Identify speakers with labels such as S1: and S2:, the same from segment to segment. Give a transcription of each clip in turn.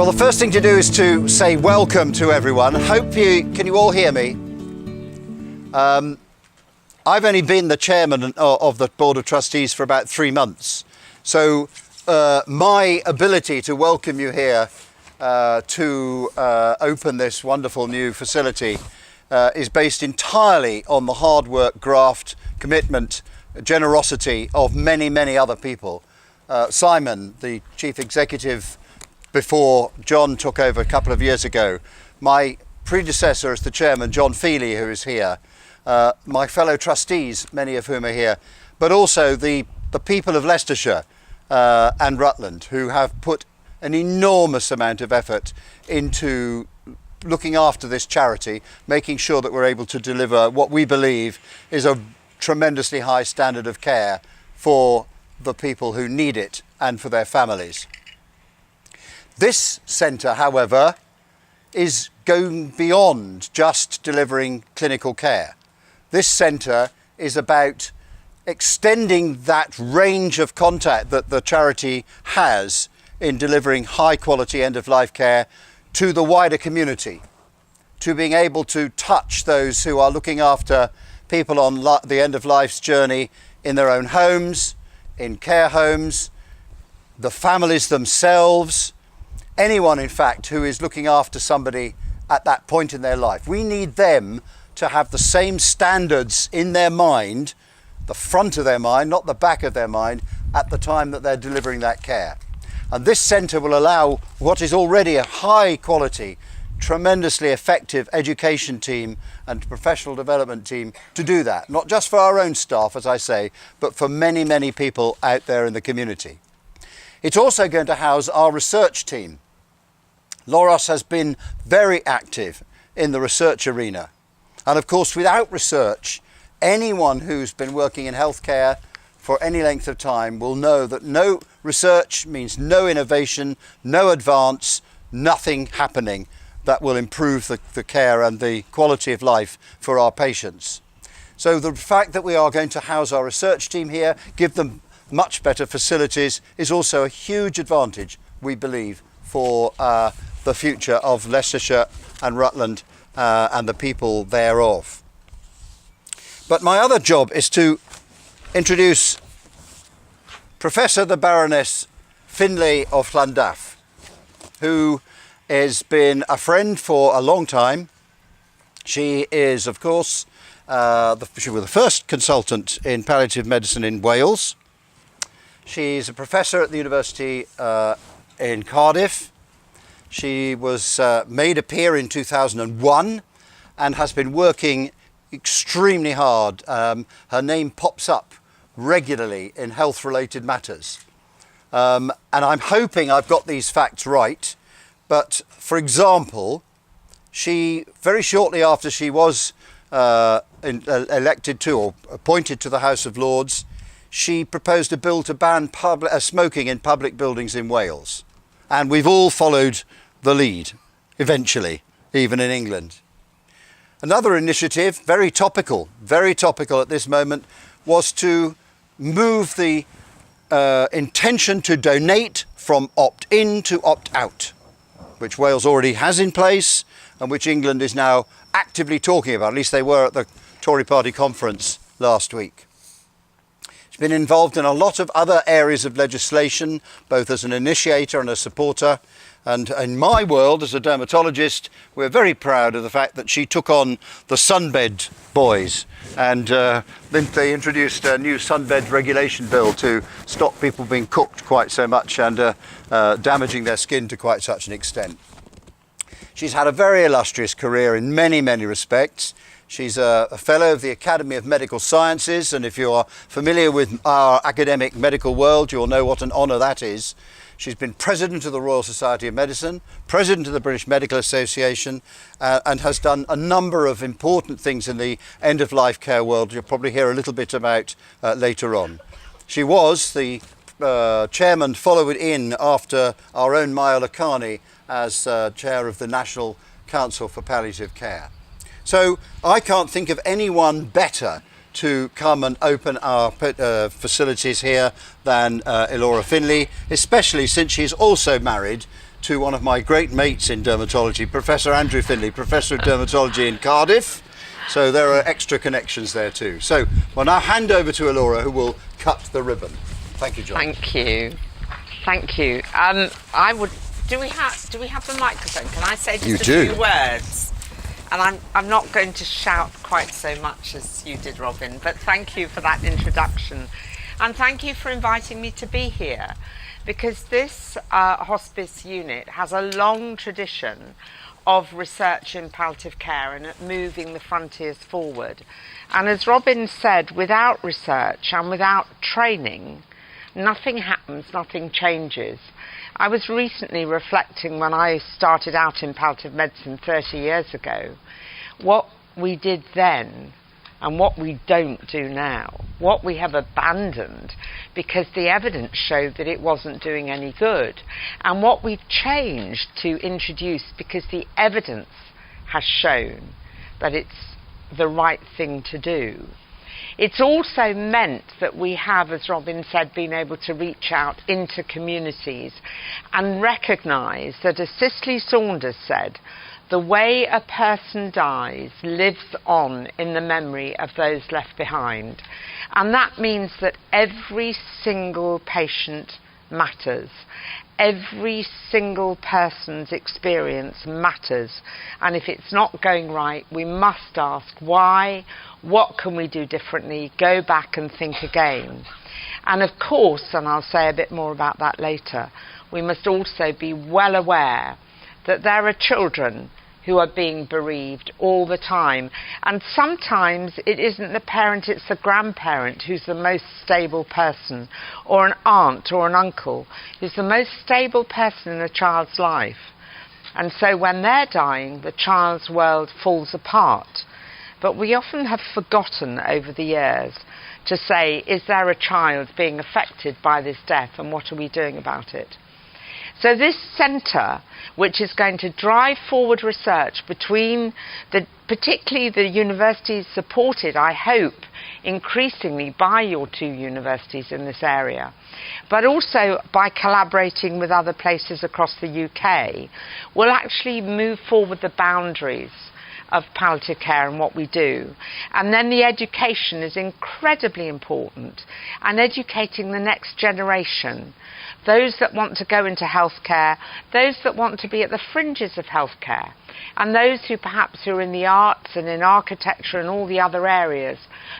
S1: Well, the first thing to do is to say welcome to everyone. Can you all hear me? I've only been the chairman of the Board of Trustees for about 3 months. So my ability to welcome you here to open this wonderful new facility is based entirely on the hard work, graft, commitment, generosity of many, many other people. Simon, the chief executive before John took over a couple of years ago, my predecessor as the chairman, John Feely, who is here, my fellow trustees, many of whom are here, but also the people of Leicestershire and Rutland, who have put an enormous amount of effort into looking after this charity, making sure that we're able to deliver what we believe is a tremendously high standard of care for the people who need it and for their families. This centre, however, is going beyond just delivering clinical care. This centre is about extending that range of contact that the charity has in delivering high quality end-of-life care to the wider community, to being able to touch those who are looking after people on the end of life's journey in their own homes, in care homes, the families themselves, anyone in fact who is looking after somebody at that point in their life. We need them to have the same standards in their mind, the front of their mind, not the back of their mind, at the time that they're delivering that care. And this centre will allow what is already a high quality, tremendously effective education team and professional development team to do that, not just for our own staff, as I say, but for many, many people out there in the community. It's also going to house our research team. LOROS has been very active in the research arena. And of course, without research, anyone who's been working in healthcare for any length of time will know that no research means no innovation, no advance, nothing happening that will improve the care and the quality of life for our patients. So the fact that we are going to house our research team here, give them much better facilities, is also a huge advantage, we believe, for the future of Leicestershire and Rutland and the people thereof. But my other job is to introduce Professor the Baroness Finlay of Llandaff, who has been a friend for a long time. She is, of course, she was the first consultant in palliative medicine in Wales. She's a professor at the University in Cardiff. She was made a peer in 2001 and has been working extremely hard. Her name pops up regularly in health-related matters. And I'm hoping I've got these facts right. But for example, she, very shortly after she was elected to or appointed to the House of Lords, she proposed a bill to ban smoking in public buildings in Wales. And we've all followed the lead, eventually, even in England. Another initiative, very topical at this moment, was to move the intention to donate from opt-in to opt-out, which Wales already has in place and which England is now actively talking about. At least they were at the Tory party conference last week. She's been involved in a lot of other areas of legislation, both as an initiator and a supporter. And in my world, as a dermatologist, we're very proud of the fact that she took on the sunbed boys, and then they introduced a new sunbed regulation bill to stop people being cooked quite so much and damaging their skin to quite such an extent. She's had a very illustrious career in many, many respects. She's a fellow of the Academy of Medical Sciences, and if you are familiar with our academic medical world, you'll know what an honour that is. She's been President of the Royal Society of Medicine, President of the British Medical Association, and has done a number of important things in the end-of-life care world you'll probably hear a little bit about later on. She was the chairman followed in after our own Maya Lakhani as chair of the National Council for Palliative Care. So I can't think of anyone better to come and open our facilities here than Elora Finlay, especially since she's also married to one of my great mates in dermatology, Professor Andrew Finlay, Professor of Dermatology in Cardiff. So there are extra connections there too. So we'll now hand over to Elora, who will cut the ribbon. Thank you, John.
S2: Thank you. Thank you. Do we have the microphone? Can I say just a few words? And I'm not going to shout quite so much as you did, Robin, but thank you for that introduction. And thank you for inviting me to be here, because this hospice unit has a long tradition of research in palliative care and at moving the frontiers forward. And as Robin said, without research and without training, nothing happens, nothing changes. I was recently reflecting when I started out in palliative medicine 30 years ago, what we did then and what we don't do now, what we have abandoned because the evidence showed that it wasn't doing any good, and what we've changed to introduce because the evidence has shown that it's the right thing to do. It's also meant that we have, as Robin said, been able to reach out into communities and recognise that, as Cicely Saunders said, the way a person dies lives on in the memory of those left behind. And that means that every single patient matters. Every single person's experience matters. And if it's not going right, we must ask why, what can we do differently, go back and think again. And of course, and I'll say a bit more about that later, we must also be well aware that there are children who are being bereaved all the time. And sometimes it isn't the parent, it's the grandparent who's the most stable person, or an aunt or an uncle who's the most stable person in a child's life. And so when they're dying, the child's world falls apart. But we often have forgotten over the years to say, is there a child being affected by this death, and what are we doing about it? So this centre, which is going to drive forward research between particularly the universities supported, I hope, increasingly by your two universities in this area, but also by collaborating with other places across the UK, will actually move forward the boundaries of palliative care and what we do. And then the education is incredibly important, and educating the next generation, those that want to go into healthcare, those that want to be at the fringes of healthcare, and those who perhaps are in the arts and in architecture and all the other areas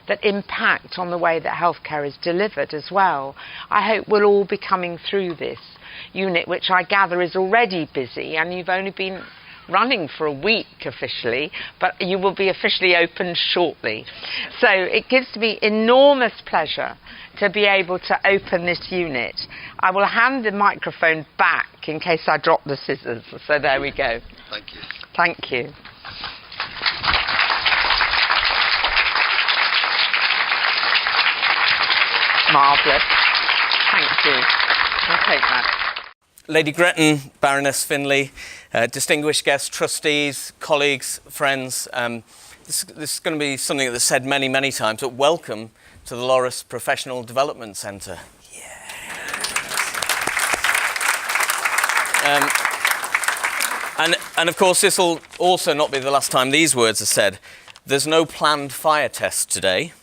S2: that impact on the way that healthcare is delivered as well. I hope we'll all be coming through this unit, which I gather is already busy, and you've only been running for a week officially, but you will be officially opened shortly. So it gives me enormous pleasure to be able to open this unit. I will hand the microphone back in case I drop the scissors. So there we go.
S1: Thank you.
S2: Thank you. Marvellous. Thank you. I'll take that.
S3: Lady Gretton, Baroness Finlay, distinguished guests, trustees, colleagues, friends, this is going to be something that's said many, many times, but welcome to the LOROS Professional Development Centre. And of course, this will also not be the last time these words are said. There's no planned fire test today.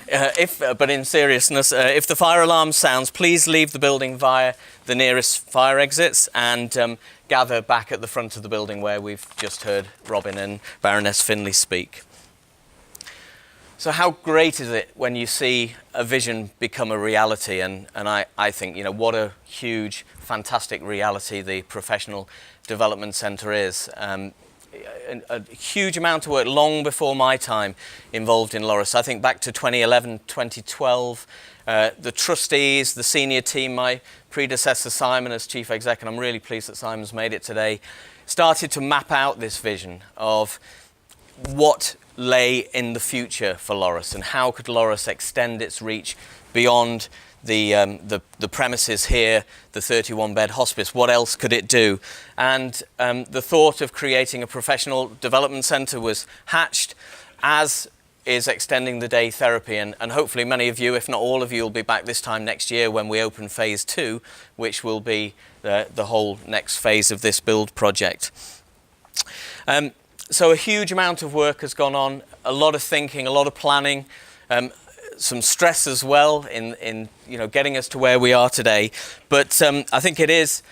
S3: But in seriousness, if the fire alarm sounds, please leave the building via the nearest fire exits and gather back at the front of the building where we've just heard Robin and Baroness Finlay speak. So how great is it when you see a vision become a reality? And I think, you know, what a huge, fantastic reality the Professional Development Centre is. A huge amount of work long before my time involved in LOROS. I think back to 2011, 2012, the trustees, the senior team, my predecessor Simon as chief exec, and I'm really pleased that Simon's made it today, started to map out this vision of what lay in the future for LOROS and how could LOROS extend its reach beyond the premises here, the 31-bed hospice. What else could it do? And the thought of creating a professional development centre was hatched as is extending the day therapy, and hopefully many of you, if not all of you, will be back this time next year when we open phase 2, which will be the whole next phase of this build project. So a huge amount of work has gone on, a lot of thinking, a lot of planning, some stress as well in getting us to where we are today. But I think it is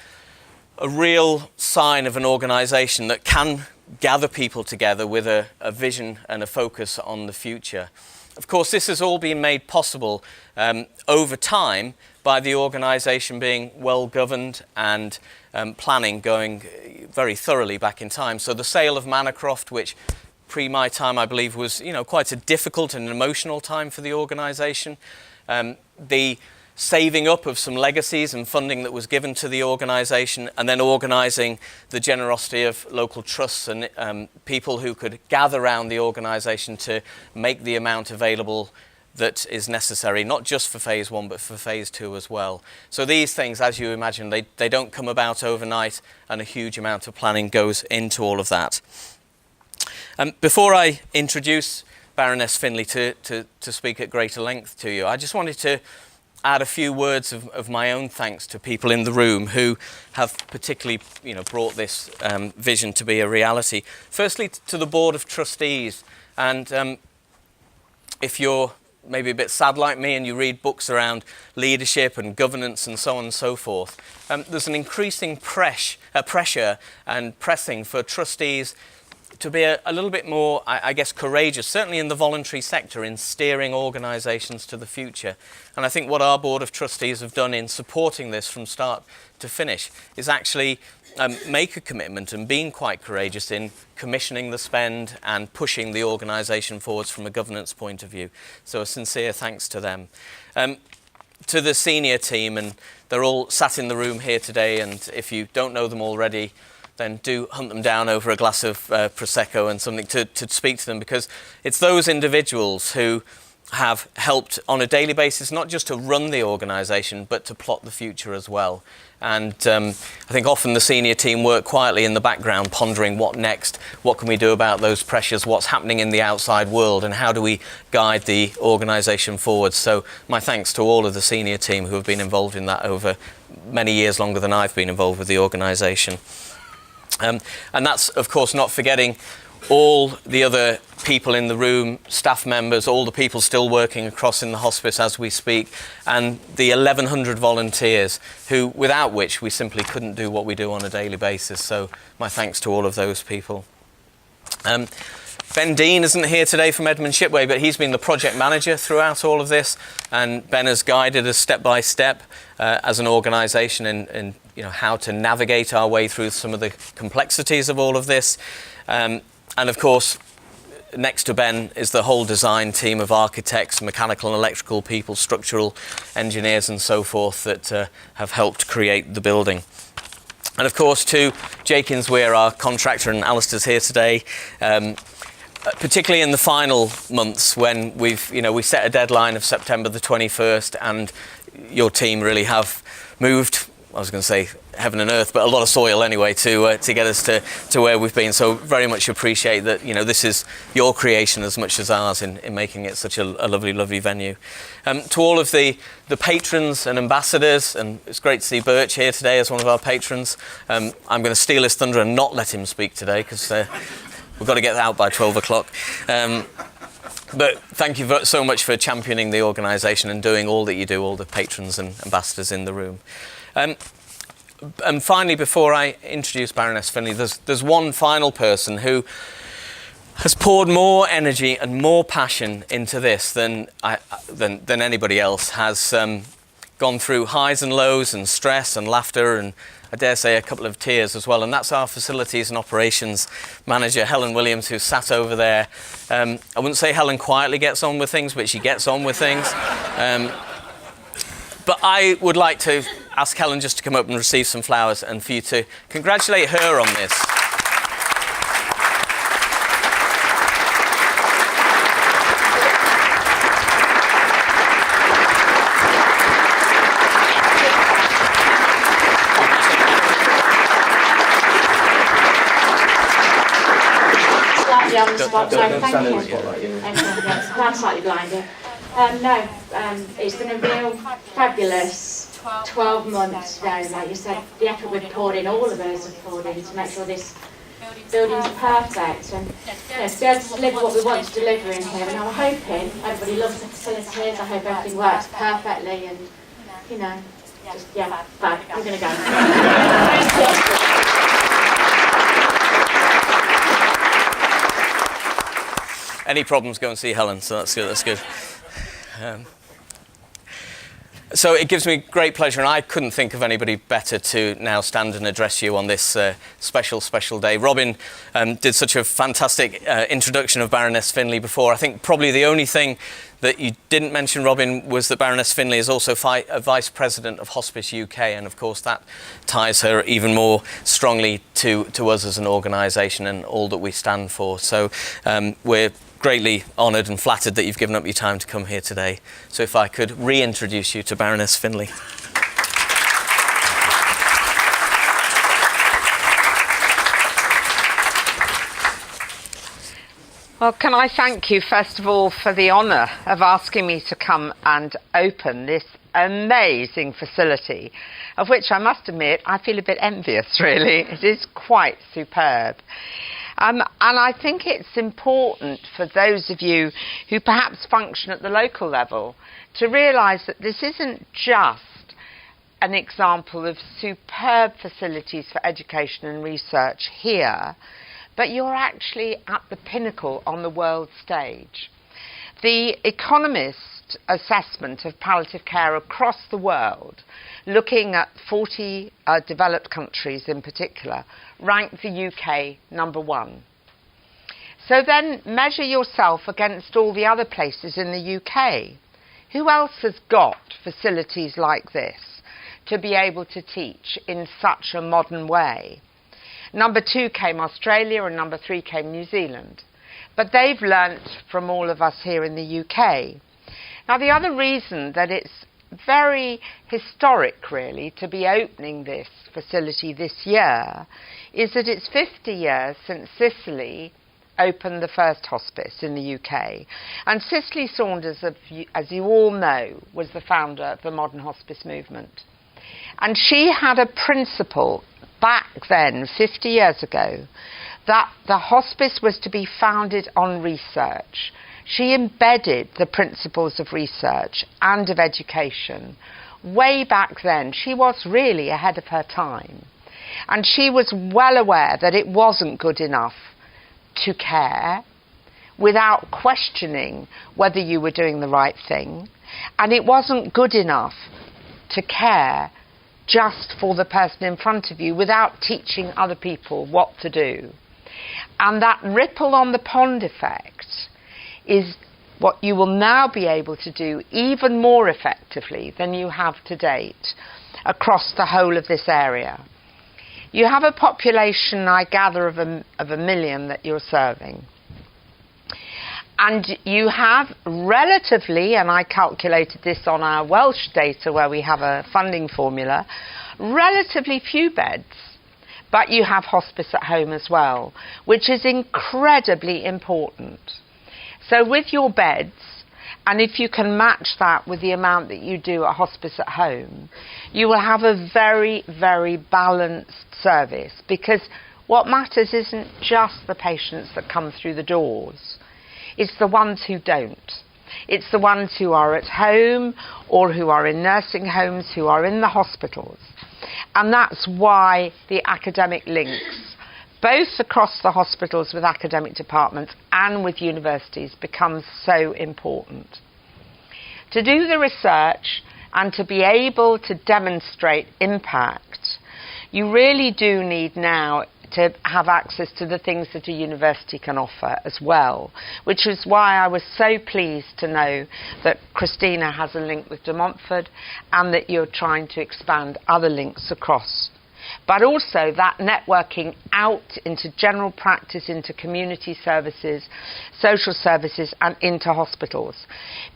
S3: a real sign of an organisation that can gather people together with a vision and a focus on the future. Of course, this has all been made possible over time by the organisation being well governed and planning going very thoroughly back in time. So the sale of Manorcroft, which pre my time I believe was quite a difficult and emotional time for the organisation, the saving up of some legacies and funding that was given to the organisation, and then organising the generosity of local trusts and people who could gather around the organisation to make the amount available that is necessary, not just for phase 1 but for phase 2 as well. So these things, as you imagine, they don't come about overnight, and a huge amount of planning goes into all of that. Before I introduce Baroness Finlay to speak at greater length to you, I just wanted to add a few words of my own thanks to people in the room who have particularly brought this vision to be a reality. Firstly, to the Board of Trustees, and if you're maybe a bit sad like me and you read books around leadership and governance and so on and so forth, there's an increasing pressure and pressing for trustees to be a little bit more, I guess, courageous, certainly in the voluntary sector, in steering organisations to the future. And I think what our Board of Trustees have done in supporting this from start to finish is actually make a commitment and being quite courageous in commissioning the spend and pushing the organisation forwards from a governance point of view. So a sincere thanks to them. To the senior team, and they're all sat in the room here today, and if you don't know them already, then do hunt them down over a glass of Prosecco and something to speak to them, because it's those individuals who have helped on a daily basis, not just to run the organisation, but to plot the future as well. And I think often the senior team work quietly in the background, pondering what next, what can we do about those pressures, what's happening in the outside world, and how do we guide the organisation forward. So my thanks to all of the senior team who have been involved in that over many years, longer than I've been involved with the organisation. And that's, of course, not forgetting all the other people in the room, staff members, all the people still working across in the hospice as we speak, and the 1,100 volunteers without which we simply couldn't do what we do on a daily basis. So my thanks to all of those people. Ben Dean isn't here today from Edmund Shipway, but he's been the project manager throughout all of this, and Ben has guided us step by step as an organisation in how to navigate our way through some of the complexities of all of this. And of course, next to Ben is the whole design team of architects, mechanical and electrical people, structural engineers and so forth that have helped create the building. And of course to Jakins Weir, our contractor, and Alistair's here today, particularly in the final months when we set a deadline of September the 21st, and your team really have moved, I was going to say heaven and earth, but a lot of soil anyway to get us to where we've been. So very much appreciate that this is your creation as much as ours in making it such a lovely, lovely venue. To all of the patrons and ambassadors, and it's great to see Birch here today as one of our patrons. I'm going to steal his thunder and not let him speak today, because we've got to get out by 12 o'clock. But thank you so much for championing the organisation and doing all that you do, all the patrons and ambassadors in the room. And finally, before I introduce Baroness Finlay, there's one final person who has poured more energy and more passion into this than anybody else, has gone through highs and lows and stress and laughter and, I dare say, a couple of tears as well, and that's our facilities and operations manager, Helen Williams, who sat over there. I wouldn't say Helen quietly gets on with things, but she gets on with things. But I would like to ask Helen just to come up and receive some flowers, and for you to congratulate her on this.
S4: Slightly on the spot, so thank you. I'm slightly blinder. No, it's been a real fabulous 12 months today. Like you said, the effort we've poured in, all of us have poured in to make sure this building's perfect and to be able to deliver what we want to deliver in here. And I'm hoping everybody loves the facilities. I hope everything works perfectly and, just, fab. I'm going to go. Thank you.
S3: Any problems, go and see Helen, so that's good, that's good. So it gives me great pleasure, and I couldn't think of anybody better to now stand and address you on this special day. Robin did such a fantastic introduction of Baroness Finlay before. I think probably the only thing that you didn't mention, Robin, was that Baroness Finlay is also a Vice President of Hospice UK, and of course that ties her even more strongly to us as an organisation and all that we stand for. So we're greatly honoured and flattered that you've given up your time to come here today. So if I could reintroduce you to Baroness Finlay.
S2: Well, can I thank you, first of all, for the honour of asking me to come and open this amazing facility, of which I must admit I feel a bit envious, really. It is quite superb. And I think it's important for those of you who perhaps function at the local level to realise that this isn't just an example of superb facilities for education and research here, but you're actually at the pinnacle on the world stage. The Economist assessment of palliative care across the world, looking at 40 developed countries in particular, ranked the UK #1. So then measure yourself against all the other places in the UK. Who else has got facilities like this to be able to teach in such a modern way? #2 came Australia and #3 came New Zealand. But they've learnt from all of us here in the UK. Now, the other reason that it's very historic, really, to be opening this facility this year is that it's 50 years since Cicely opened the first hospice in the UK. And Cicely Saunders, as you all know, was the founder of the modern hospice movement. And she had a principle back then, 50 years ago, that the hospice was to be founded on research. She embedded the principles of research and of education way back then. She was really ahead of her time. And she was well aware that it wasn't good enough to care without questioning whether you were doing the right thing. And it wasn't good enough to care just for the person in front of you without teaching other people what to do. And that ripple on the pond effect is what you will now be able to do even more effectively than you have to date across the whole of this area. You have a population, I gather, of a million that you're serving. And you have relatively, and I calculated this on our Welsh data where we have a funding formula, relatively few beds. But you have hospice at home as well, which is incredibly important. So with your beds, and if you can match that with the amount that you do at hospice at home, you will have a very, very balanced service, because what matters isn't just the patients that come through the doors. It's the ones who don't. It's the ones who are at home or who are in nursing homes, who are in the hospitals. And that's why the academic links, both across the hospitals with academic departments and with universities, becomes so important. To do the research and to be able to demonstrate impact, you really do need now to have access to the things that a university can offer as well, which is why I was so pleased to know that Christina has a link with De Montfort and that you're trying to expand other links across. But also that networking out into general practice, into community services, social services and into hospitals,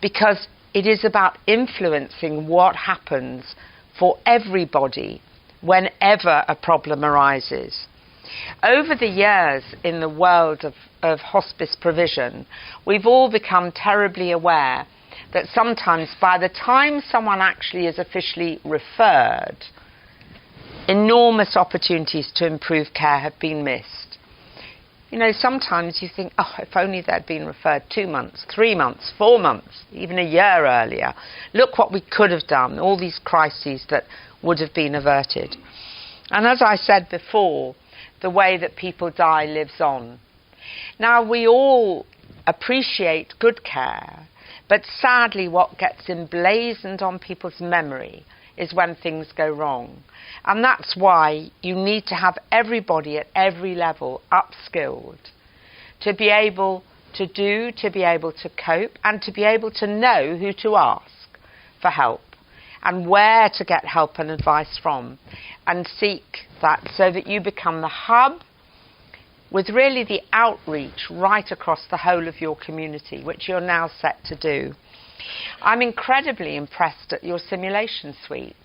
S2: because it is about influencing what happens for everybody whenever a problem arises. Over the years in the world of hospice provision, we've all become terribly aware that sometimes by the time someone actually is officially referred, enormous opportunities to improve care have been missed. You know, sometimes you think, oh, if only they'd been referred 2 months, 3 months, 4 months, even a year earlier. Look what we could have done, all these crises that would have been averted. And as I said before, the way that people die lives on. Now, we all appreciate good care, but sadly what gets emblazoned on people's memory is when things go wrong. And that's why you need to have everybody at every level upskilled to be able to do, to be able to cope, and to be able to know who to ask for help and where to get help and advice from, and seek that so that you become the hub with really the outreach right across the whole of your community, which you're now set to do. I'm incredibly impressed at your simulation suite.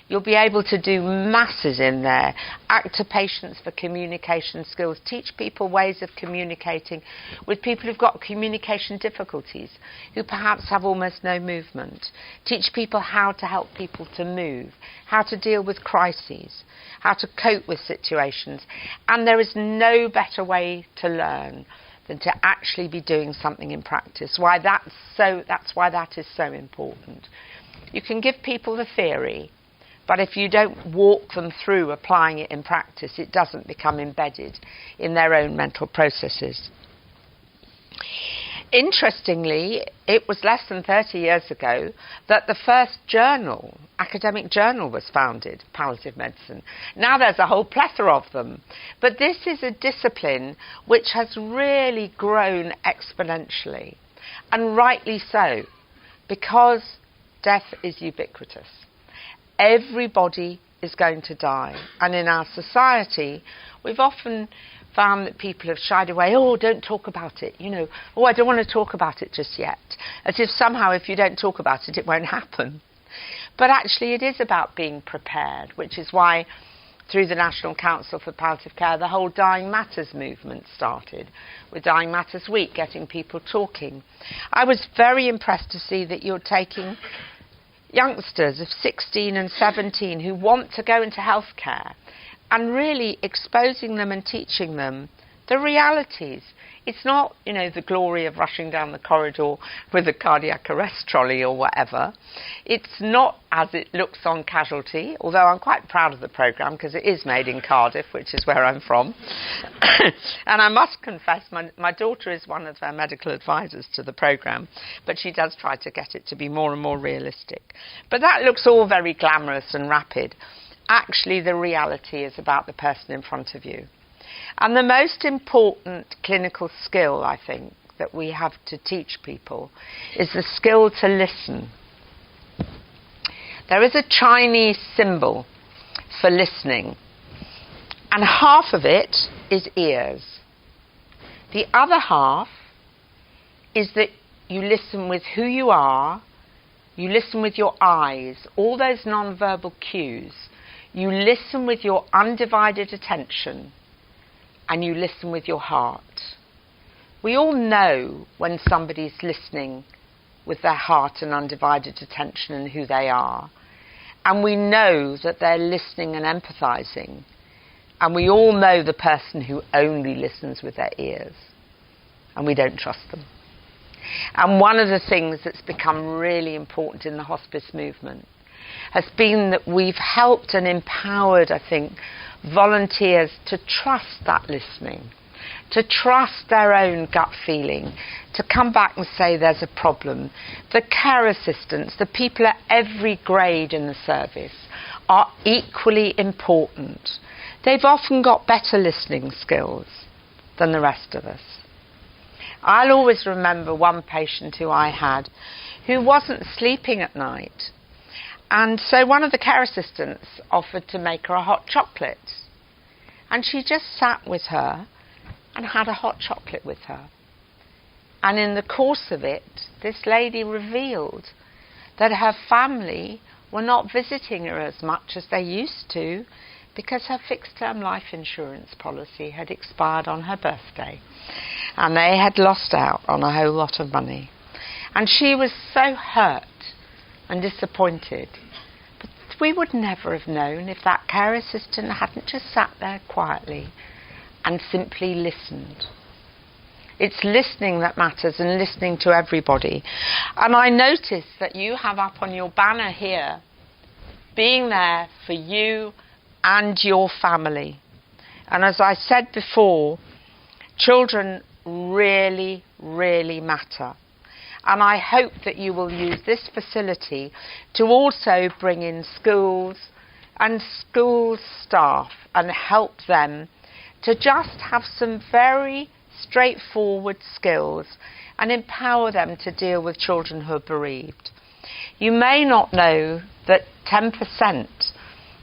S2: You'll be able to do masses in there, actor patients for communication skills, teach people ways of communicating with people who've got communication difficulties, who perhaps have almost no movement, teach people how to help people to move, how to deal with crises, how to cope with situations. And there is no better way to learn than to actually be doing something in practice. That's why that is so important. You can give people the theory, but if you don't walk them through applying it in practice, it doesn't become embedded in their own mental processes. Interestingly, it was less than 30 years ago that the first journal, academic journal, was founded, palliative medicine. Now there's a whole plethora of them. But this is a discipline which has really grown exponentially, and rightly so, because death is ubiquitous. Everybody is going to die. And in our society, we've often found that people have shied away. Oh, don't talk about it. You know, oh, I don't want to talk about it just yet. As if somehow if you don't talk about it, it won't happen. But actually it is about being prepared, which is why through the National Council for Palliative Care, the whole Dying Matters movement started, with Dying Matters Week, getting people talking. I was very impressed to see that you're taking youngsters of 16 and 17 who want to go into healthcare and really exposing them and teaching them the realities. It's not, you know, the glory of rushing down the corridor with a cardiac arrest trolley or whatever. It's not as it looks on Casualty, although I'm quite proud of the programme because it is made in Cardiff, which is where I'm from. And I must confess, my daughter is one of our medical advisors to the programme, but she does try to get it to be more and more realistic. But that looks all very glamorous and rapid. Actually, the reality is about the person in front of you. And the most important clinical skill, I think, that we have to teach people is the skill to listen. There is a Chinese symbol for listening, and half of it is ears. The other half is that you listen with who you are, you listen with your eyes, all those non-verbal cues. You listen with your undivided attention, and you listen with your heart. We all know when somebody's listening with their heart and undivided attention and who they are. And we know that they're listening and empathising. And we all know the person who only listens with their ears. And we don't trust them. And one of the things that's become really important in the hospice movement has been that we've helped and empowered, I think, volunteers to trust that listening, to trust their own gut feeling, to come back and say there's a problem. The care assistants, the people at every grade in the service are equally important. They've often got better listening skills than the rest of us. I'll always remember one patient who I had who wasn't sleeping at night. And so one of the care assistants offered to make her a hot chocolate. And she just sat with her and had a hot chocolate with her. And in the course of it, this lady revealed that her family were not visiting her as much as they used to because her fixed-term life insurance policy had expired on her birthday, and they had lost out on a whole lot of money. And she was so hurt and disappointed. But we would never have known if that care assistant hadn't just sat there quietly and simply listened. It's listening that matters, and listening to everybody. And I noticed that you have up on your banner here, being there for you and your family. And as I said before, children really, really matter. And I hope that you will use this facility to also bring in schools and school staff and help them to just have some very straightforward skills and empower them to deal with children who are bereaved. You may not know that 10%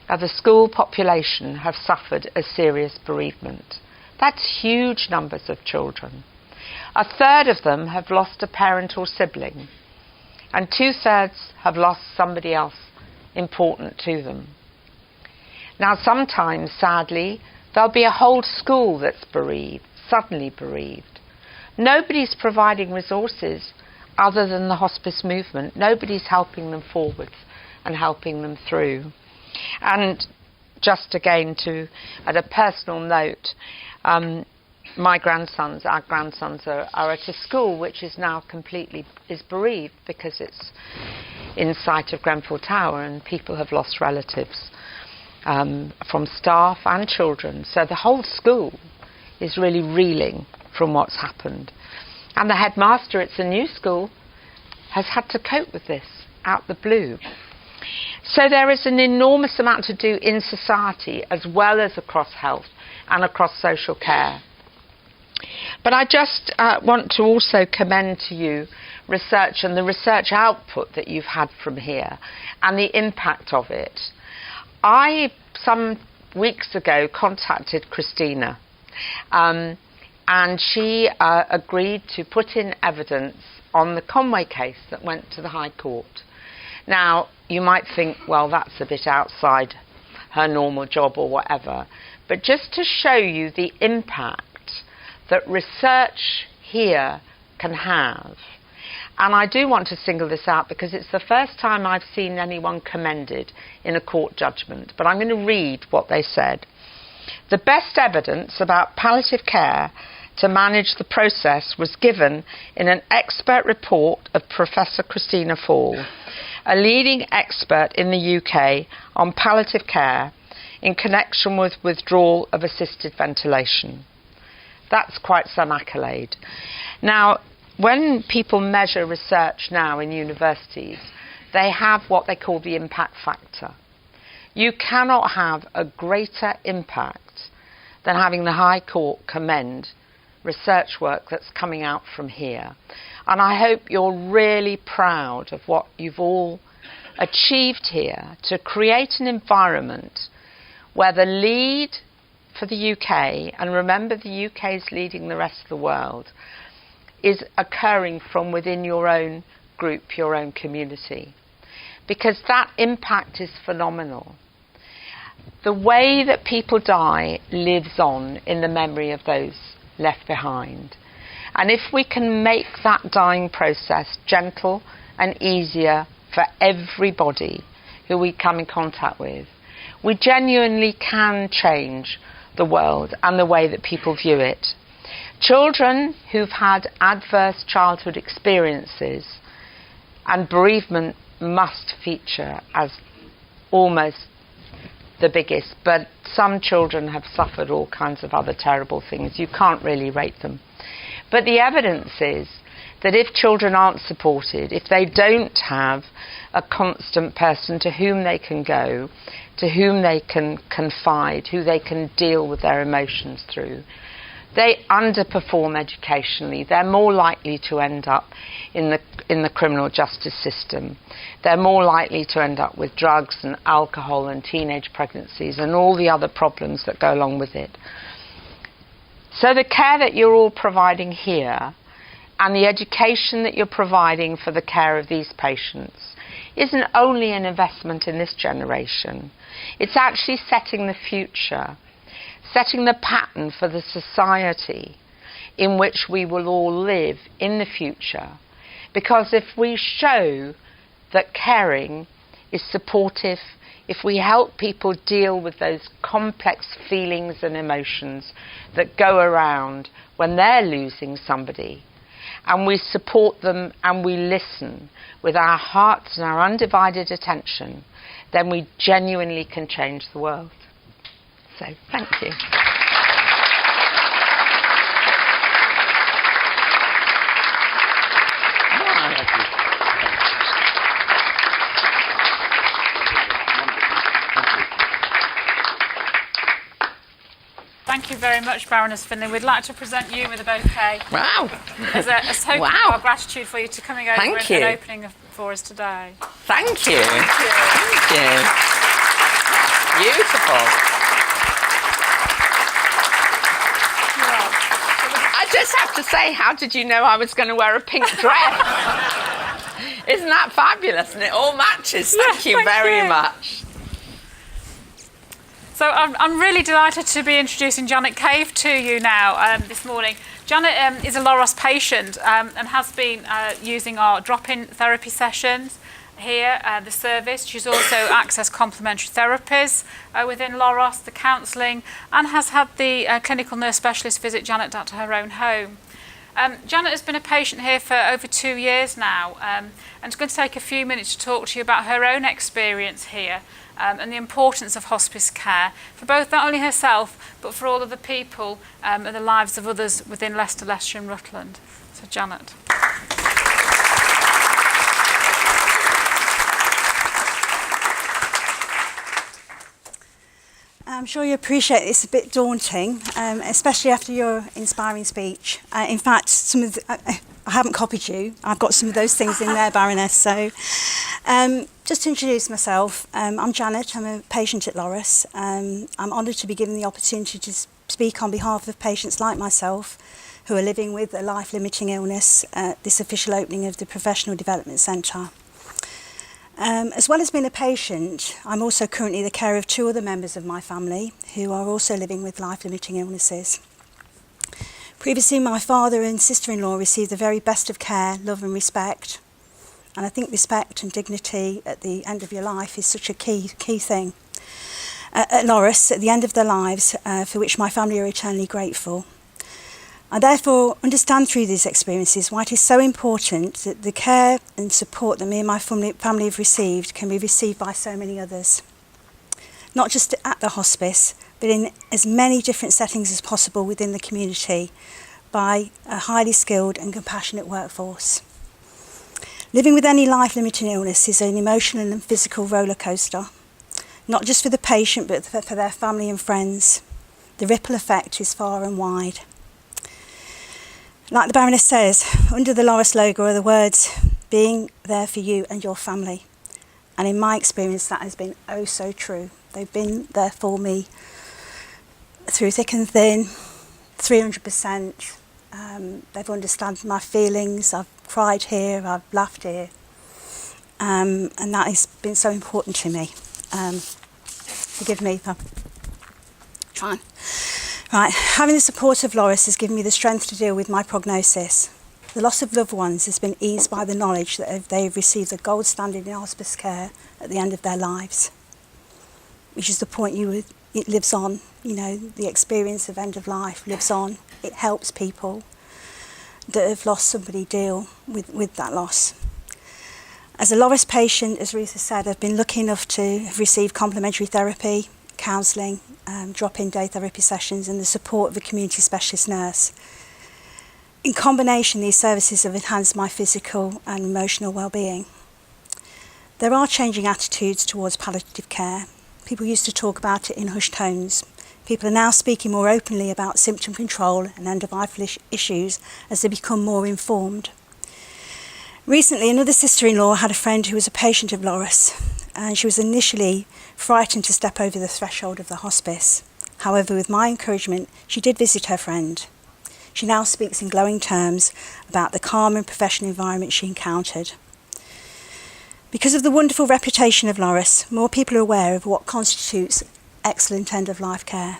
S2: of the school population have suffered a serious bereavement. That's huge numbers of children. A third of them have lost a parent or sibling, and 2/3 have lost somebody else important to them. Now sometimes, sadly, there'll be a whole school that's bereaved, suddenly bereaved. Nobody's providing resources other than the hospice movement. Nobody's helping them forwards and helping them through. And just again at a personal note, our grandsons are at a school which is now is bereaved because it's in sight of Grenfell Tower, and people have lost relatives from staff and children. So the whole school is really reeling from what's happened. And the headmaster, it's a new school, has had to cope with this out the blue. So there is an enormous amount to do in society as well as across health and across social care. But I just want to also commend to you research and the research output that you've had from here and the impact of it. I, some weeks ago, contacted Christina and she agreed to put in evidence on the Conway case that went to the High Court. Now, you might think, well, that's a bit outside her normal job or whatever, but just to show you the impact that research here can have. And I do want to single this out because it's the first time I've seen anyone commended in a court judgment, but I'm going to read what they said. The best evidence about palliative care to manage the process was given in an expert report of Professor Christina Fall, a leading expert in the UK on palliative care in connection with withdrawal of assisted ventilation. That's quite some accolade. Now, when people measure research now in universities, they have what they call the impact factor. You cannot have a greater impact than having the High Court commend research work that's coming out from here. And I hope you're really proud of what you've all achieved here to create an environment where the lead for the UK, and remember the UK is leading the rest of the world, is occurring from within your own group, your own community. Because that impact is phenomenal. The way that people die lives on in the memory of those left behind. And if we can make that dying process gentle and easier for everybody who we come in contact with, we genuinely can change the world and the way that people view it. Children who've had adverse childhood experiences, and bereavement must feature as almost the biggest, but some children have suffered all kinds of other terrible things. You can't really rate them. But the evidence is that if children aren't supported, if they don't have a constant person to whom they can go, to whom they can confide, who they can deal with their emotions through, they underperform educationally. They're more likely to end up in the criminal justice system. They're more likely to end up with drugs and alcohol and teenage pregnancies and all the other problems that go along with it. So the care that you're all providing here and the education that you're providing for the care of these patients isn't only an investment in this generation, it's actually setting the future, setting the pattern for the society in which we will all live in the future. Because if we show that caring is supportive, if we help people deal with those complex feelings and emotions that go around when they're losing somebody, and we support them and we listen with our hearts and our undivided attention, then we genuinely can change the world. So, thank you.
S5: Thank you very much, Baroness Finlay. We'd like to present you with a bouquet.
S2: Wow.
S5: As a token of our gratitude for you to coming over and opening for us today.
S2: Thank you. Thank you. Thank you. Beautiful. I just have to say, how did you know I was going to wear a pink dress? Isn't that fabulous? And it all matches. Thank you very much.
S5: So I'm really delighted to be introducing Janet Cave to you now this morning. Janet is a LOROS patient and has been using our drop-in therapy sessions here, the service. She's also accessed complementary therapies within LOROS, the counselling, and has had the clinical nurse specialist visit Janet at her own home. Janet has been a patient here for over 2 years now, and is going to take a few minutes to talk to you about her own experience here and the importance of hospice care for both not only herself but for all of the people and the lives of others within Leicester, Leicestershire and Rutland. So Janet.
S6: I'm sure you appreciate it's a bit daunting, especially after your inspiring speech. In fact, I haven't copied you. I've got some of those things in there, Baroness. So, just to introduce myself, I'm Janet. I'm a patient at LOROS. I'm honoured to be given the opportunity to speak on behalf of patients like myself who are living with a life-limiting illness at this official opening of the Professional Development Centre. As well as being a patient, I'm also currently the carer of 2 other members of my family who are also living with life-limiting illnesses. Previously, my father and sister-in-law received the very best of care, love and respect. And I think respect and dignity at the end of your life is such a key thing. At LOROS, at the end of their lives, for which my family are eternally grateful. I therefore understand through these experiences why it is so important that the care and support that me and my family have received can be received by so many others. Not just at the hospice, but in as many different settings as possible within the community by a highly skilled and compassionate workforce. Living with any life-limiting illness is an emotional and physical roller coaster, not just for the patient but for their family and friends. The ripple effect is far and wide. Like the Baroness says, under the LOROS logo are the words, being there for you and your family. And in my experience, that has been oh so true. They've been there for me through thick and thin, 300%. They've understood my feelings. I've cried here, I've laughed here. And that has been so important to me. Forgive me if I'm trying. Right, having the support of LOROS has given me the strength to deal with my prognosis. The loss of loved ones has been eased by the knowledge that they have received the gold standard in hospice care at the end of their lives, which is the point it lives on. You know, the experience of end of life lives on. It helps people that have lost somebody deal with that loss. As a LOROS patient, as Ruth has said, I've been lucky enough to have received complementary therapy, counselling, drop-in day therapy sessions and the support of a community specialist nurse. In combination, these services have enhanced my physical and emotional well-being. There are changing attitudes towards palliative care. People used to talk about it in hushed tones. People are now speaking more openly about symptom control and end-of-life issues as they become more informed. Recently, another sister-in-law had a friend who was a patient of LOROS, and she was initially frightened to step over the threshold of the hospice. However, with my encouragement, she did visit her friend. She now speaks in glowing terms about the calm and professional environment she encountered. Because of the wonderful reputation of LOROS, more people are aware of what constitutes excellent end-of-life care.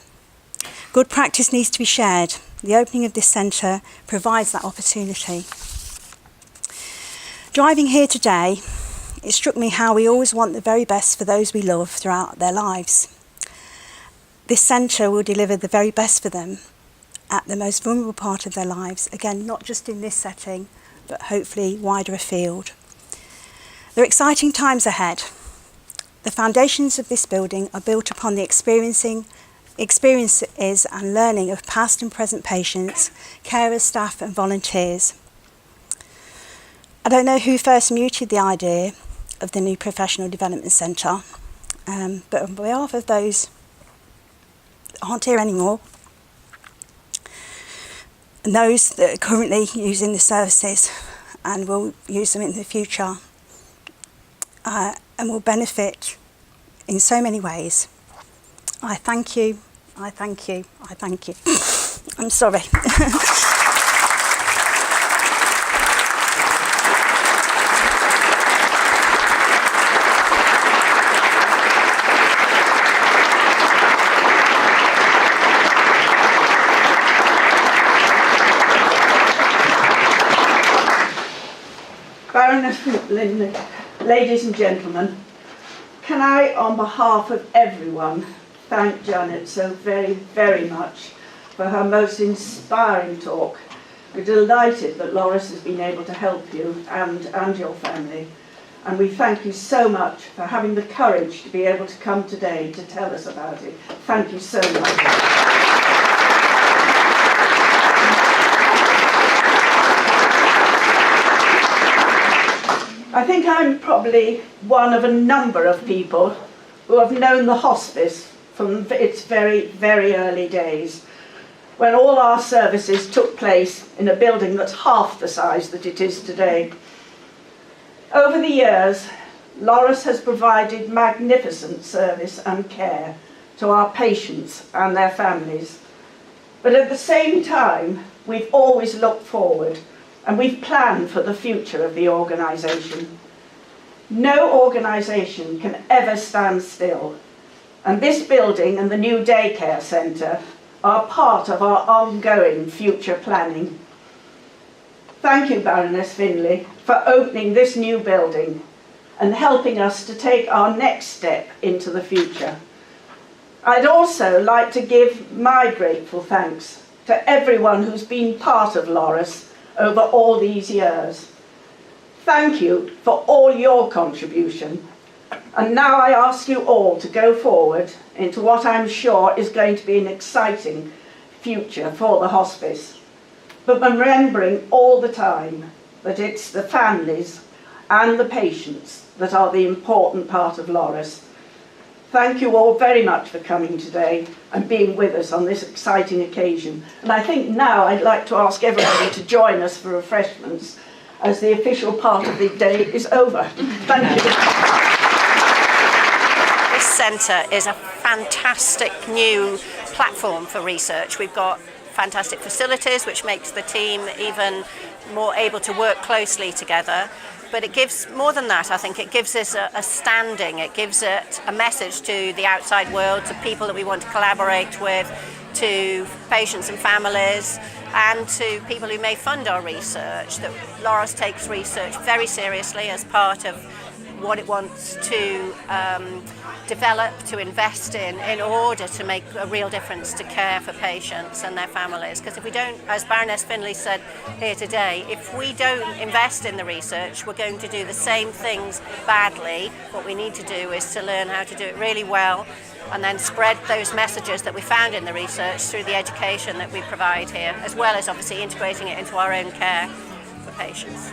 S6: Good practice needs to be shared. The opening of this centre provides that opportunity. Driving here today, it struck me how we always want the very best for those we love throughout their lives. This centre will deliver the very best for them at the most vulnerable part of their lives, again, not just in this setting, but hopefully wider afield. There are exciting times ahead. The foundations of this building are built upon the experiences and learning of past and present patients, carers, staff and volunteers. I don't know who first mooted the idea of the new Professional Development Centre, but on behalf of those that aren't here anymore, and those that are currently using the services and will use them in the future, and will benefit in so many ways, I thank you, I thank you, I thank you. I'm sorry.
S7: Baroness Finlay, ladies and gentlemen, can I, on behalf of everyone, thank Janet so very, very much for her most inspiring talk. We're delighted that LOROS has been able to help you and your family. And we thank you so much for having the courage to be able to come today to tell us about it. Thank you so much. I think I'm probably one of a number of people who have known the hospice from its very, very early days, when all our services took place in a building that's half the size that it is today. Over the years, LOROS has provided magnificent service and care to our patients and their families. But at the same time, we've always looked forward and we've planned for the future of the organisation. No organisation can ever stand still, and this building and the new daycare centre are part of our ongoing future planning. Thank you, Baroness Finlay, for opening this new building and helping us to take our next step into the future. I'd also like to give my grateful thanks to everyone who's been part of LOROS over all these years. Thank you for all your contribution. And now I ask you all to go forward into what I'm sure is going to be an exciting future for the hospice. But remembering all the time that it's the families and the patients that are the important part of LOROS. Thank you all very much for coming today and being with us on this exciting occasion. And I think now I'd like to ask everybody to join us for refreshments as the official part of the day is over. Thank you.
S8: This centre is a fantastic new platform for research. We've got fantastic facilities, which makes the team even more able to work closely together. But it gives, more than that, I think it gives us a standing, it gives it a message to the outside world, to people that we want to collaborate with, to patients and families, and to people who may fund our research, that LOROS takes research very seriously as part of what it wants to develop, to invest in order to make a real difference to care for patients and their families. Because if we don't, as Baroness Finlay said here today, if we don't invest in the research, we're going to do the same things badly. What we need to do is to learn how to do it really well and then spread those messages that we found in the research through the education that we provide here, as well as obviously integrating it into our own care for patients.